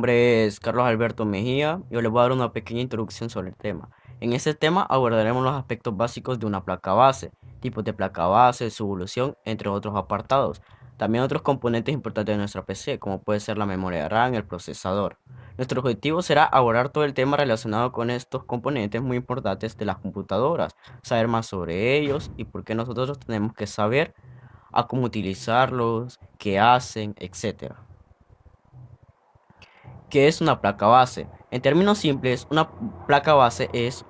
Nombre es Carlos Alberto Mejía. Yo les voy a dar una pequeña introducción sobre el tema. En este tema abordaremos los aspectos básicos de una placa base, tipos de placa base, su evolución, entre otros apartados. También otros componentes importantes de nuestra PC, como puede ser la memoria RAM, el procesador. Nuestro objetivo será abordar todo el tema relacionado con estos componentes muy importantes de las computadoras, saber más sobre ellos y por qué nosotros tenemos que saber a cómo utilizarlos, qué hacen, etcétera. ¿Qué es una placa base? En términos simples, una placa base es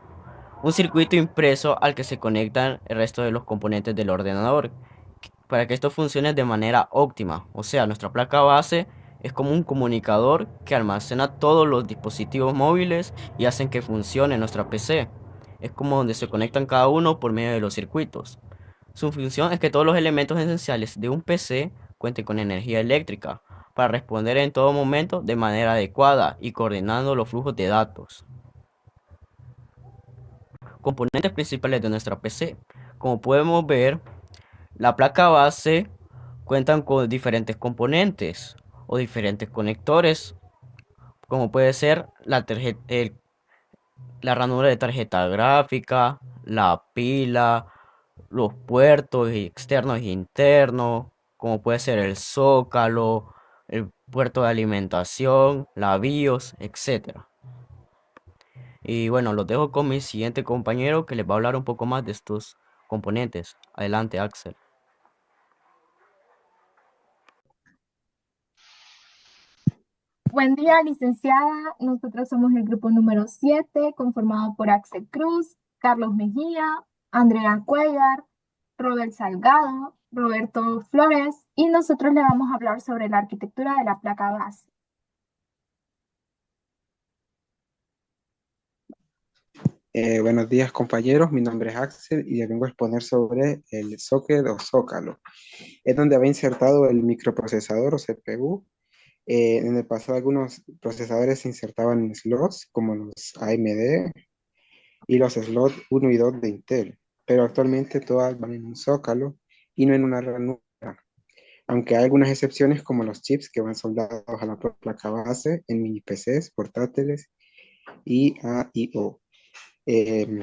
un circuito impreso al que se conectan el resto de los componentes del ordenador para que esto funcione de manera óptima. O sea, nuestra placa base es como un comunicador que almacena todos los dispositivos móviles y hacen que funcione nuestra PC. Es como donde se conectan cada uno por medio de los circuitos. Su función es que todos los elementos esenciales de un PC cuenten con energía eléctrica para responder en todo momento de manera adecuada y coordinando los flujos de datos. Componentes principales de nuestra PC. Como podemos ver, la placa base cuentan con diferentes componentes o diferentes conectores, como puede ser la ranura de tarjeta gráfica, la pila, los puertos externos e internos, como puede ser el zócalo, el puerto de alimentación, la BIOS, etcétera. Y bueno, los dejo con mi siguiente compañero que les va a hablar un poco más de estos componentes. Adelante, Axel. Buen día, licenciada. Nosotros somos el grupo número 7, conformado por Axel Cruz, Carlos Mejía, Andrea Cuellar, Robert Salgado, Roberto Flores, y nosotros le vamos a hablar sobre la arquitectura de la placa base. Buenos días, compañeros. Mi nombre es Axel y les vengo a exponer sobre el socket o zócalo. Es donde va insertado el microprocesador o CPU. En el pasado algunos procesadores se insertaban en slots como los AMD y los slots uno y 2 de Intel, pero actualmente todas van en un zócalo y no en una ranura, aunque hay algunas excepciones como los chips que van soldados a la placa base en mini PCs, portátiles y AIO. Eh,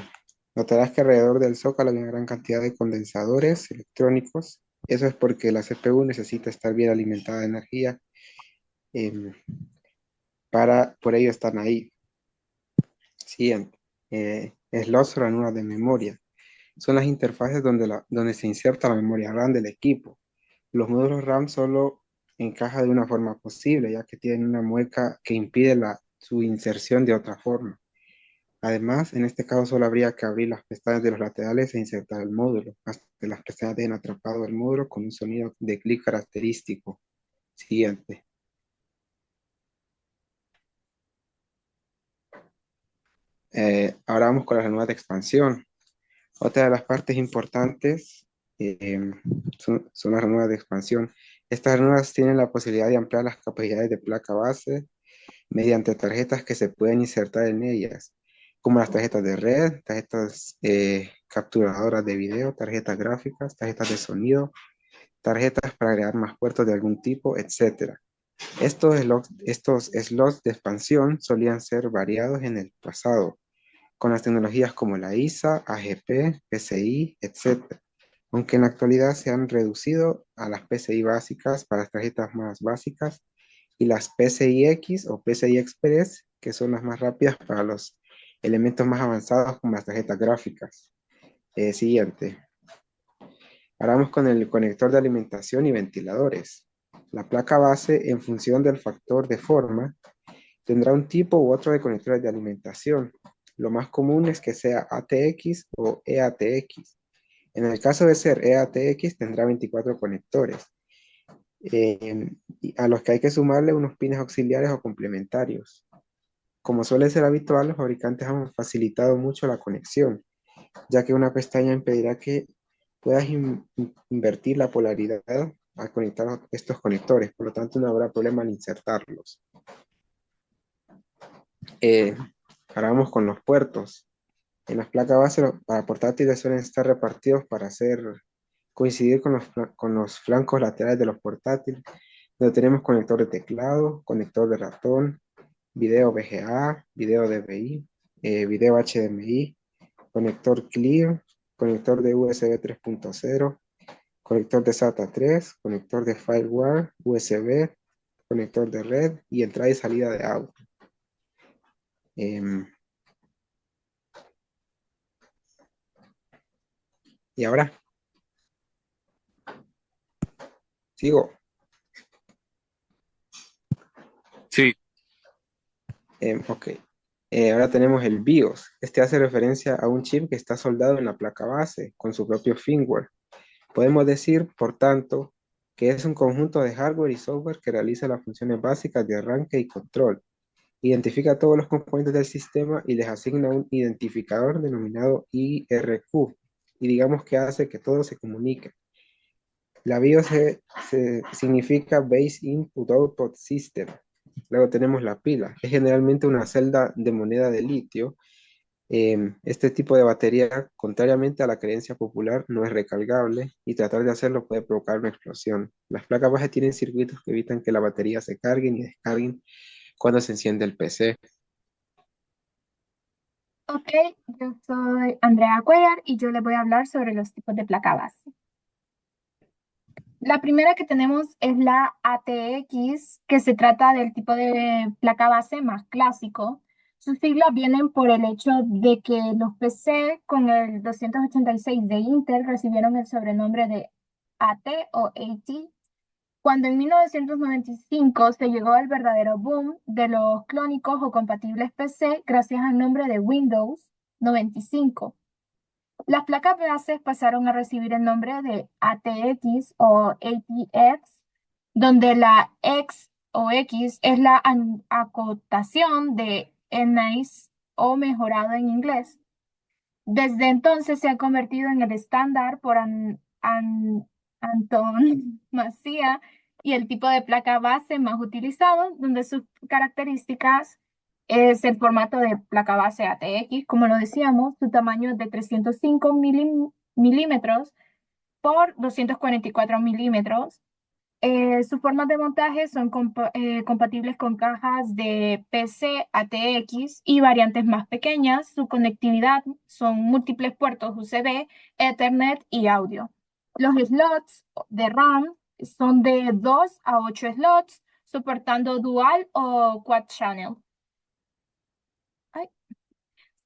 Notarás que alrededor del zócalo hay una gran cantidad de condensadores electrónicos. Eso es porque la CPU necesita estar bien alimentada de energía, em, por ello están ahí. Siguiente. Slots o ranuras de memoria. Son las interfaces donde se inserta la memoria RAM del equipo. Los módulos RAM solo encajan de una forma posible, ya que tienen una mueca que impide su inserción de otra forma. Además, en este caso solo habría que abrir las pestañas de los laterales e insertar el módulo, hasta que las pestañas dejen atrapado el módulo con un sonido de clic característico. Siguiente. Ahora vamos con las ranuras de expansión. Otra de las partes importantes eh, son las ranuras de expansión. Estas ranuras tienen la posibilidad de ampliar las capacidades de placa base mediante tarjetas que se pueden insertar en ellas, como las tarjetas de red, tarjetas capturadoras de video, tarjetas gráficas, tarjetas de sonido, tarjetas para agregar más puertos de algún tipo, etcétera. Estos slots de expansión solían ser variados en el pasado, con las tecnologías como la ISA, AGP, PCI, etcétera, aunque en la actualidad se han reducido a las PCI básicas para las tarjetas más básicas y las PCI-X o PCI Express, que son las más rápidas para los elementos más avanzados como las tarjetas gráficas. Siguiente. Ahora vamos con el conector de alimentación y ventiladores. La placa base, en función del factor de forma, tendrá un tipo u otro de conectores de alimentación. Lo más común es que sea ATX o EATX. En el caso de ser EATX, tendrá 24 conectores, a los que hay que sumarle unos pines auxiliares o complementarios. Como suele ser habitual, los fabricantes han facilitado mucho la conexión, ya que una pestaña impedirá que puedas invertir la polaridad al conectar estos conectores, por lo tanto no habrá problema al insertarlos. Eh, Ahora vamos con los puertos. En las placas base para portátiles suelen estar repartidos para coincidir con los flancos laterales de los portátiles, donde tenemos conector de teclado, conector de ratón, video VGA, video DVI, video HDMI, conector Clear, conector de USB 3.0, conector de SATA 3, conector de FireWire, USB, conector de red y entrada y salida de audio. Em, y ahora, sigo. Sí, Ok. Ahora tenemos el BIOS. Este hace referencia a un chip que está soldado en la placa base con su propio firmware. Podemos decir, por tanto, que es un conjunto de hardware y software que realiza las funciones básicas de arranque y control. Identifica todos los componentes del sistema y les asigna un identificador denominado IRQ. Y digamos que hace que todo se comunique. La BIOS significa Base Input Output System. Luego tenemos la pila. Es generalmente una celda de moneda de litio. Este tipo de batería, contrariamente a la creencia popular, no es recargable y tratar de hacerlo puede provocar una explosión. Las placas bajas tienen circuitos que evitan que la batería se carguen y descarguen cuando se enciende el PC. Ok, yo soy Andrea Cuellar y yo les voy a hablar sobre los tipos de placa base. La primera que tenemos es la ATX, que se trata del tipo de placa base más clásico. Sus siglas vienen por el hecho de que los PC con el 286 de Intel recibieron el sobrenombre de AT o AT, cuando en 1995 se llegó al verdadero boom de los clónicos o compatibles PC gracias al nombre de Windows 95. Las placas bases pasaron a recibir el nombre de ATX o ATX, donde la X o X es la acotación de Enhanced o mejorado en inglés. Desde entonces se ha convertido en el estándar por antonomasia y el tipo de placa base más utilizado, donde sus características es el formato de placa base ATX, como lo decíamos, su tamaño es de 305 milímetros por 244 milímetros. Sus formas de montaje son compatibles con cajas de PC ATX y variantes más pequeñas. Su conectividad son múltiples puertos USB, Ethernet y audio. Los slots de RAM son de 2 a 8 slots, soportando dual o quad channel. Ay.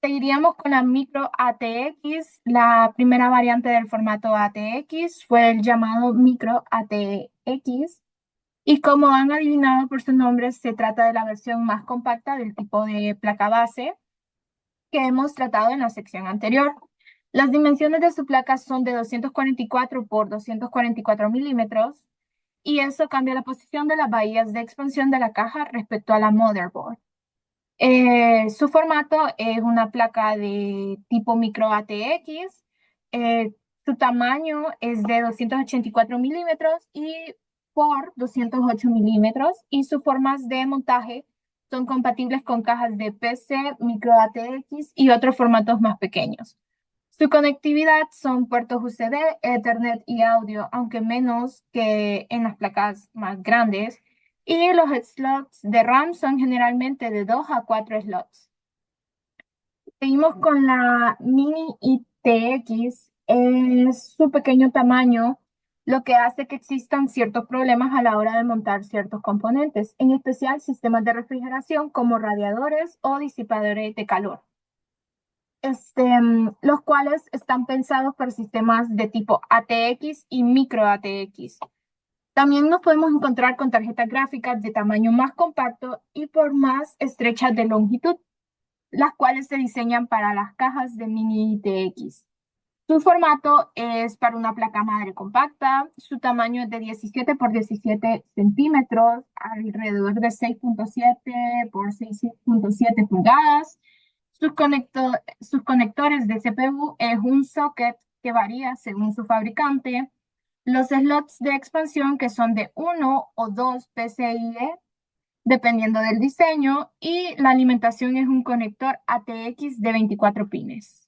Seguiríamos con la micro ATX. La primera variante del formato ATX fue el llamado micro ATX. Y como han adivinado por su nombre, se trata de la versión más compacta del tipo de placa base que hemos tratado en la sección anterior. Las dimensiones de su placa son de 244 por 244 milímetros y eso cambia la posición de las bahías de expansión de la caja respecto a la motherboard. Su formato es una placa de tipo micro ATX. eh, Su tamaño es de 284 milímetros y por 208 milímetros y sus formas de montaje son compatibles con cajas de PC, micro ATX y otros formatos más pequeños. Su conectividad son puertos USB, Ethernet y audio, aunque menos que en las placas más grandes. Y los slots de RAM son generalmente de 2 a 4 slots. Seguimos con la Mini ITX. Es su pequeño tamaño lo que hace que existan ciertos problemas a la hora de montar ciertos componentes, en especial sistemas de refrigeración como radiadores o disipadores de calor. Los cuales están pensados para sistemas de tipo ATX y micro ATX. También nos podemos encontrar con tarjetas gráficas de tamaño más compacto y por más estrechas de longitud, las cuales se diseñan para las cajas de mini ITX. Su formato es para una placa madre compacta, su tamaño es de 17 por 17 centímetros, alrededor de 6.7 por 6.7 pulgadas. Sus conectores de CPU es un socket que varía según su fabricante. Los slots de expansión que son de 1 o 2 PCIe, dependiendo del diseño, y la alimentación es un conector ATX de 24 pines.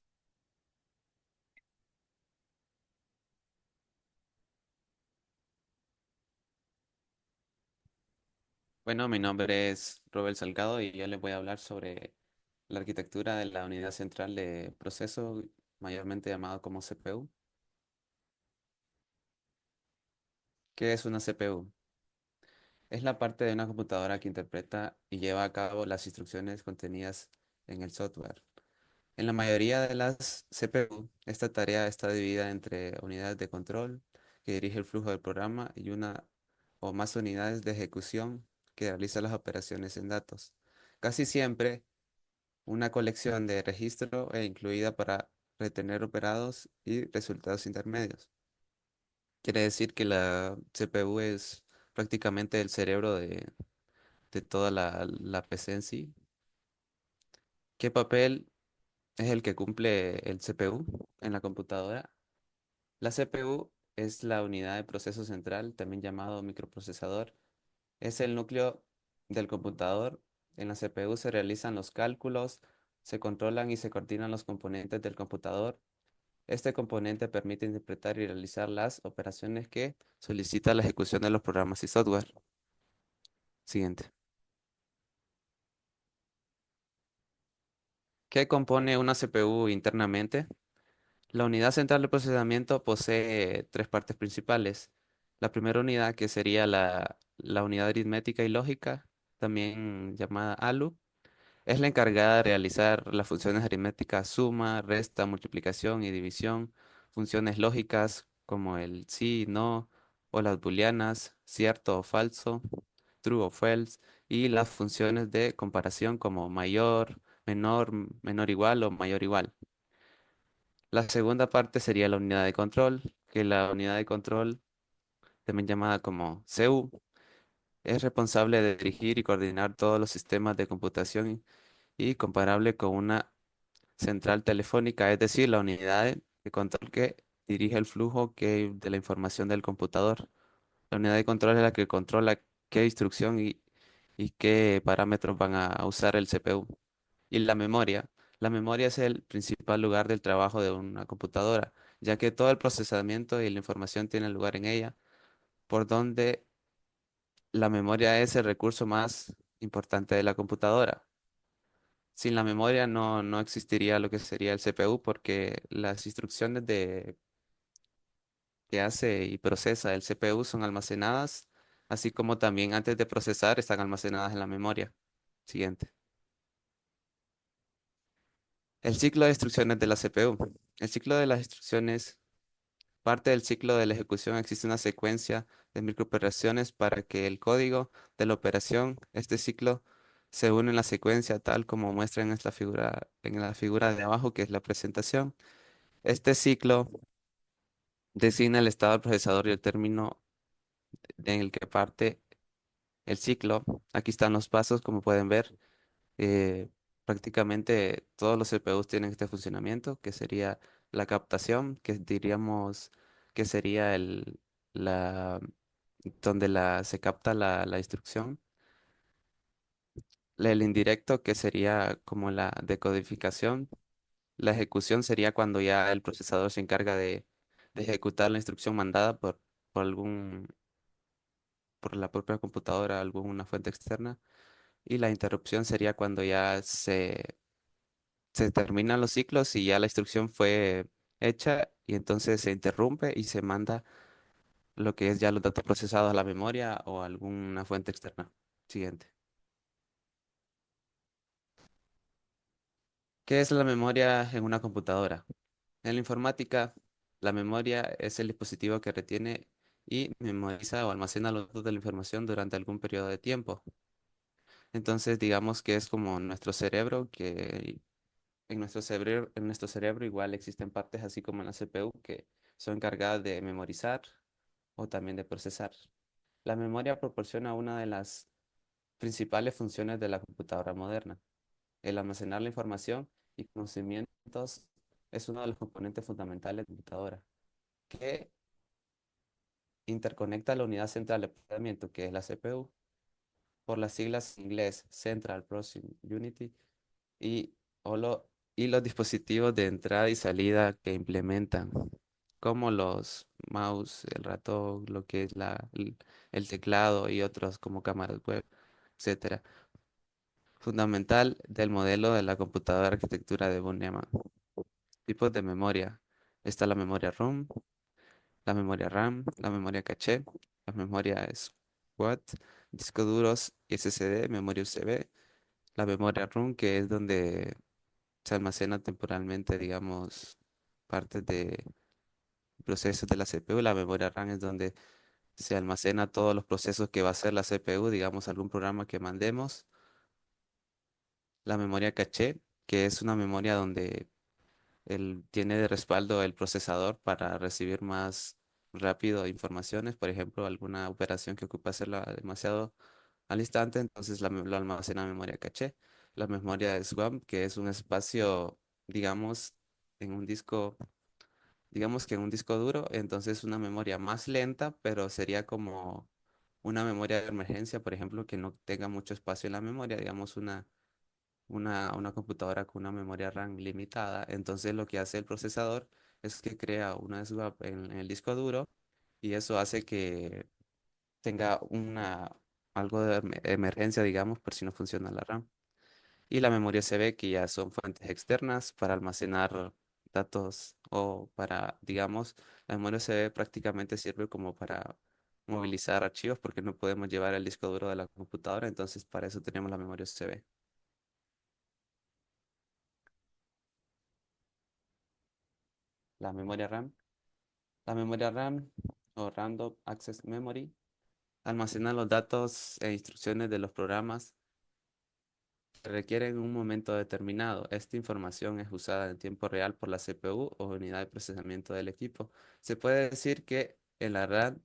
Bueno, mi nombre es Robert Salgado y yo les voy a hablar sobre la arquitectura de la unidad central de proceso, mayormente llamado como CPU. ¿Qué es una CPU? Es la parte de una computadora que interpreta y lleva a cabo las instrucciones contenidas en el software. En la mayoría de las CPU, esta tarea está dividida entre unidades de control, que dirige el flujo del programa, y una o más unidades de ejecución, que realiza las operaciones en datos. Casi siempre, una colección de registro e incluida para retener operados y resultados intermedios. Quiere decir que la CPU es prácticamente el cerebro de toda la PC en sí. ¿Qué papel es el que cumple el CPU en la computadora? La CPU es la unidad de proceso central, también llamado microprocesador. Es el núcleo del computador. En la CPU se realizan los cálculos, se controlan y se coordinan los componentes del computador. Este componente permite interpretar y realizar las operaciones que solicita la ejecución de los programas y software. Siguiente. ¿Qué compone una CPU internamente? La unidad central de procesamiento posee tres partes principales. La primera unidad, que sería la unidad aritmética y lógica, también llamada ALU, es la encargada de realizar las funciones aritméticas suma, resta, multiplicación y división, funciones lógicas como el sí, no, o las booleanas, cierto o falso, true o false, y las funciones de comparación como mayor, menor, menor igual o mayor igual. La segunda parte sería la unidad de control, que la unidad de control, también llamada como CU, es responsable de dirigir y coordinar todos los sistemas de computación y comparable con una central telefónica, es decir, la unidad de control que dirige el flujo de la información del computador. La unidad de control es la que controla qué instrucción y qué parámetros van a usar el CPU. Y la memoria. La memoria es el principal lugar del trabajo de una computadora, ya que todo el procesamiento y la información tiene lugar en ella, por donde la memoria es el recurso más importante de la computadora. Sin la memoria no existiría lo que sería el CPU, porque las instrucciones que hace y procesa el CPU son almacenadas, así como también antes de procesar están almacenadas en la memoria. Siguiente. El ciclo de instrucciones de la CPU. El ciclo de las instrucciones parte del ciclo de la ejecución. Existe una secuencia de microoperaciones para que el código de la operación, este ciclo, se une en la secuencia tal como muestra en la figura de abajo, que es la presentación. Este ciclo designa el estado del procesador y el término en el que parte el ciclo. Aquí están los pasos, como pueden ver. eh, Prácticamente todos los CPUs tienen este funcionamiento, que sería la captación, que diríamos que sería la, donde se capta la instrucción. El indirecto, que sería como la decodificación. La ejecución sería cuando ya el procesador se encarga de ejecutar la instrucción mandada por por la propia computadora, alguna fuente externa. Y la interrupción sería cuando ya se terminan los ciclos y ya la instrucción fue hecha y entonces se interrumpe y se manda lo que es ya los datos procesados a la memoria o a alguna fuente externa. Siguiente. ¿Qué es la memoria en una computadora? En la informática, la memoria es el dispositivo que retiene y memoriza o almacena los datos de la información durante algún periodo de tiempo. Entonces, digamos que es como nuestro cerebro, que en nuestro cerebro igual existen partes así como en la CPU que son encargadas de memorizar o también de procesar. La memoria proporciona una de las principales funciones de la computadora moderna. El almacenar la información y conocimientos es uno de los componentes fundamentales de la computadora, que interconecta la unidad central de procesamiento, que es la CPU, por las siglas en inglés Central Processing Unity, y, y los dispositivos de entrada y salida que implementan, como los mouse, el ratón, lo que es el teclado y otros como cámaras web. etcétera. Fundamental del modelo de la computadora de arquitectura de von Neumann. Tipos de memoria. Está la memoria ROM, la memoria RAM, la memoria caché, la memoria SWAT, discos duros SSD, memoria USB, la memoria ROM, que es donde se almacena temporalmente, digamos, partes de procesos de la CPU. La memoria RAM es donde se almacena todos los procesos que va a hacer la CPU, digamos, algún programa que mandemos. La memoria caché, que es una memoria donde tiene de respaldo el procesador para recibir más rápido informaciones, por ejemplo, alguna operación que ocupa hacerla demasiado al instante, entonces lo almacena en memoria caché. La memoria SWAM, que es un espacio, digamos, en un disco, digamos que en un disco duro, entonces una memoria más lenta, pero sería como una memoria de emergencia, por ejemplo, que no tenga mucho espacio en la memoria, digamos una computadora con una memoria RAM limitada. Entonces lo que hace el procesador es que crea una swap en el disco duro y eso hace que tenga algo de emergencia, digamos, por si no funciona la RAM. Y la memoria USB, que ya son fuentes externas para almacenar datos o para, digamos, la memoria USB prácticamente sirve como para movilizar archivos porque no podemos llevar el disco duro de la computadora, entonces para eso tenemos la memoria USB. La memoria RAM. La memoria RAM o Random Access Memory almacena los datos e instrucciones de los programas que requieren en un momento determinado. Esta información es usada en tiempo real por la CPU o unidad de procesamiento del equipo. Se puede decir que en la RAM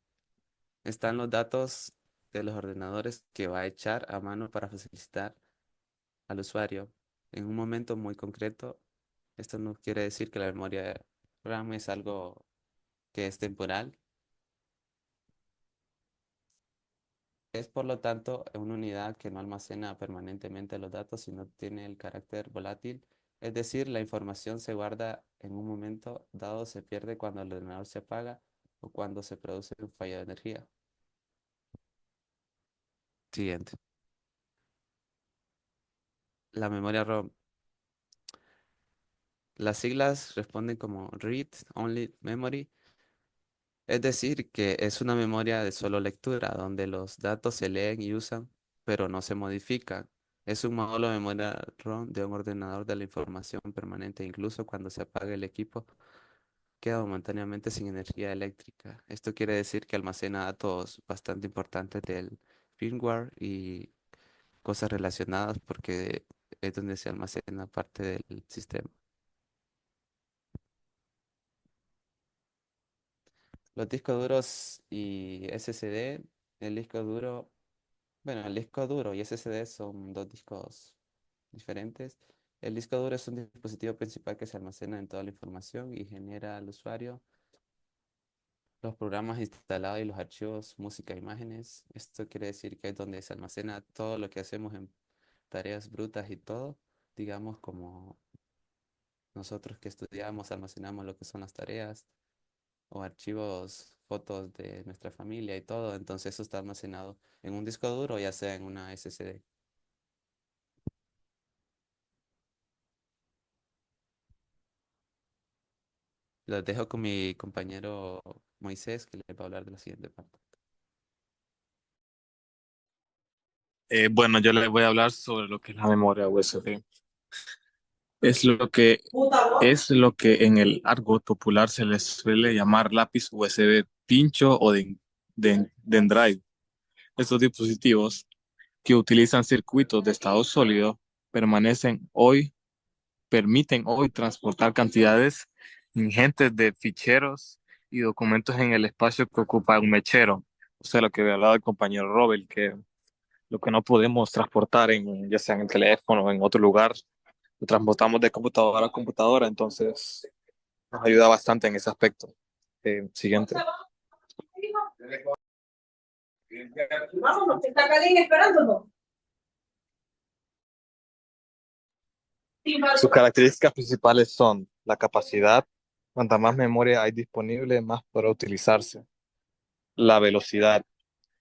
están los datos de los ordenadores que va a echar a mano para facilitar al usuario en un momento muy concreto. Esto no quiere decir que la memoria RAM es algo que es temporal. Es por lo tanto una unidad que no almacena permanentemente los datos, sino tiene el carácter volátil, es decir, la información se guarda en un momento dado, se pierde cuando el ordenador se apaga o cuando se produce un fallo de energía. Siguiente. La memoria ROM. Las siglas responden como Read Only Memory, es decir, que es una memoria de solo lectura, donde los datos se leen y usan, pero no se modifican. Es un módulo de memoria ROM de un ordenador de la información permanente, incluso cuando se apaga el equipo, queda momentáneamente sin energía eléctrica. Esto quiere decir que almacena datos bastante importantes del firmware y cosas relacionadas porque es donde se almacena parte del sistema. Los discos duros y SSD, el disco duro. Bueno, el disco duro y SSD son dos discos diferentes. El disco duro es un dispositivo principal que se almacena en toda la información y genera al usuario los programas instalados y los archivos, música, imágenes. Esto quiere decir que es donde se almacena todo lo que hacemos en tareas brutas y todo, digamos como nosotros que estudiamos almacenamos lo que son las tareas o archivos, fotos de nuestra familia y todo. Entonces eso está almacenado en un disco duro, ya sea en una SSD. Los dejo con mi compañero Moisés, que les va a hablar de la siguiente parte. Bueno, yo les voy a hablar sobre lo que es la memoria USB. Es lo que en el argot popular se les suele llamar lápiz USB pincho o dendrive. Estos dispositivos que utilizan circuitos de estado sólido permiten hoy transportar cantidades ingentes de ficheros y documentos en el espacio que ocupa un mechero. O sea, lo que había hablado el compañero Robert, que lo que no podemos transportar ya sea en el teléfono o en otro lugar, lo transportamos de computadora a computadora, entonces nos ayuda bastante en ese aspecto. Siguiente. Vámonos, está Kalin esperándonos. Sus características principales son la capacidad, cuanta más memoria hay disponible, más podrá utilizarse. La velocidad.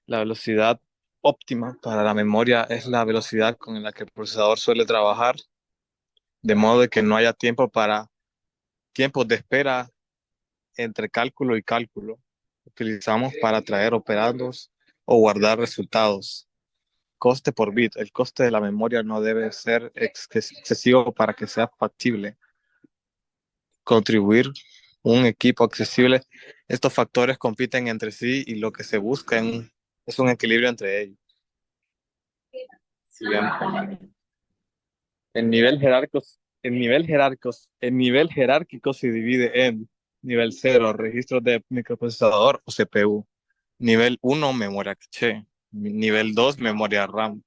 La velocidad óptima para la memoria es la velocidad con la que el procesador suele trabajar, de modo de que no haya tiempos de espera entre cálculo y cálculo. Utilizamos para traer operandos o guardar resultados. Coste por bit. El coste de la memoria no debe ser excesivo para que sea factible. Contribuir un equipo accesible. Estos factores compiten entre sí y lo que se busca es un equilibrio entre ellos. Siguiente. El nivel jerárquico se divide en nivel 0, registros de microprocesador o CPU. Nivel 1, memoria caché. Nivel 2, memoria RAM.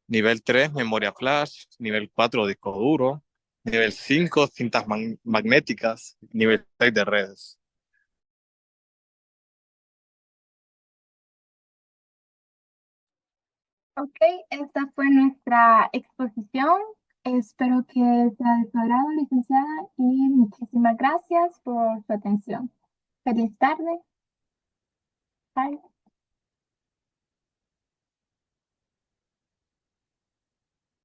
Nivel 3, memoria flash. Nivel 4, disco duro. Nivel 5, cintas magnéticas. Nivel 6 de redes. Ok, esta fue nuestra exposición. Espero que sea de su agrado, licenciada, y muchísimas gracias por su atención. Feliz tarde. Bye.